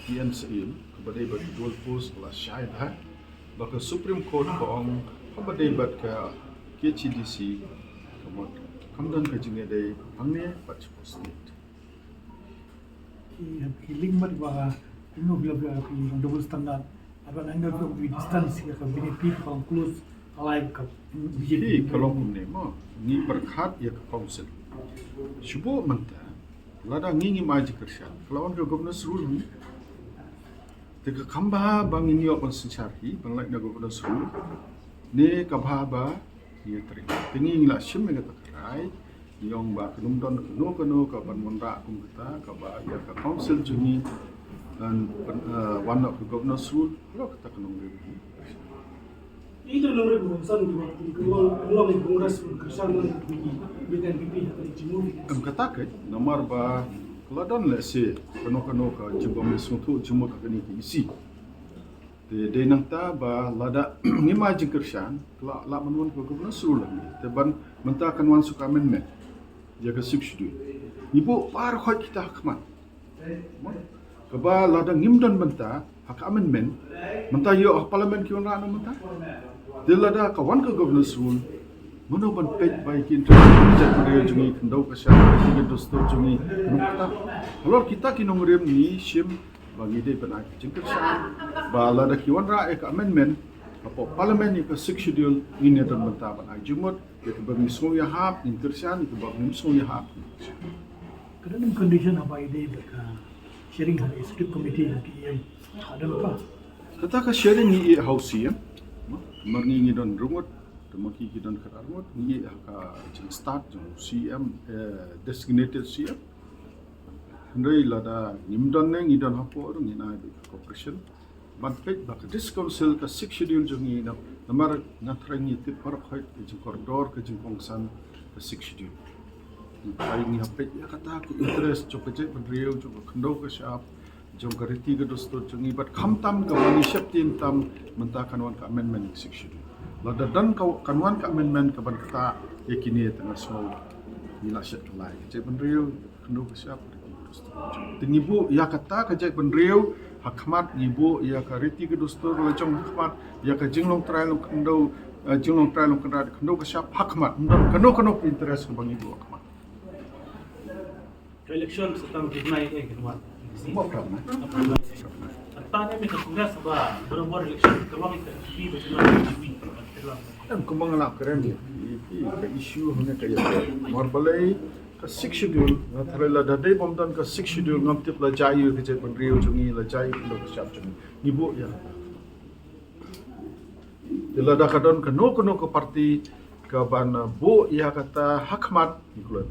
kian seil kepada betul pos la syahid ha baka Supreme Court kong kepada bat ke KCDC kemudian ke jinge dai pangne pat state healing mat ba ino bila double standard aban anda tu distance ke BNP kalau close alive ke BJP kalau kumne mo ni berkat ya ke council syubu manta lada ngingi maji kyrshan kelawan ke governance rule ni teka kamba bang ini open sencari bang like na governance rule ne kabha ba ni teri tingi la shim me ta karai yong ba kunum don kuno ka ban monra kum kita ka ba ya ka council juni dan one of the governance rule lo kita kunum re itu lore bungsan di kalau di kongres kyrshan di NPP atau di Jimur kam kata ke nomor ba keladon le se kano ka jibom suntu jumur ka ni ki isi de nang ta ba lada ngima jing kyrshan la manwan ko governance rule ni te ban menta kan wan suka amendment ya ka substitute ibu par khot kita hakman ka ba lada ngimdon menta hak amendment menta yo parliament ki wan menta de lada ka wan ka governance rule mono ban pej bai ki interest jungi kendo ka sha ki dosto jungi nukta halor kita ki nongrem ni shim bagi de ban jing kyrshan ba lada ki wan ra ek amendment apo parliament ni ka six schedule ni ne ton menta ban jumot ke bagi so ya hap in kyrshan ke bagi so ya hap kadang condition apa ide ka sharing hari executive committee ki ada apa kata ka sharing ni house ya marni ni don rungot temaki ki don kararmot ni ka jing start jong CM designated CM ndai lada nimdon neng idon hapo rung ina corporation ban pej ba this council ka six schedule jong ni namar ngatrang ni tip par khoi ke jing corridor ke jing kongsan ka six schedule kai ni hapet ya kata ku interest jo ke benriu jo khndo ka shap jong ka riti ke dosto jong ni bat kham tam ka mani shap tin tam menta kanwan ka amendment six schedule lada dan kanwan ka amendment ka ban kata yakini tengah so nila syat lai je benriu khndo ka shap tingibu ya kata ka je benriu hakmat ngibu ya ka riti ke dosto lajong hakmat ya ka jinglong trai long khndo jinglong trai long khndo ka shap hakmat kano interest ka bang ibu hakmat election setang tunai kedua semua pernah tanya mereka kongres ba berumur election kalau kita di betul dan kembang nak keren dia ke isu hanya kayak marbalai ke six schedule terela dadai bomdan ke six schedule ngamtip la jayu ke je benriu jungi la jayu lo ke syap jungi ibu ya dila dah kadon ke no ke parti ke ban bo ia kata hakmat ikut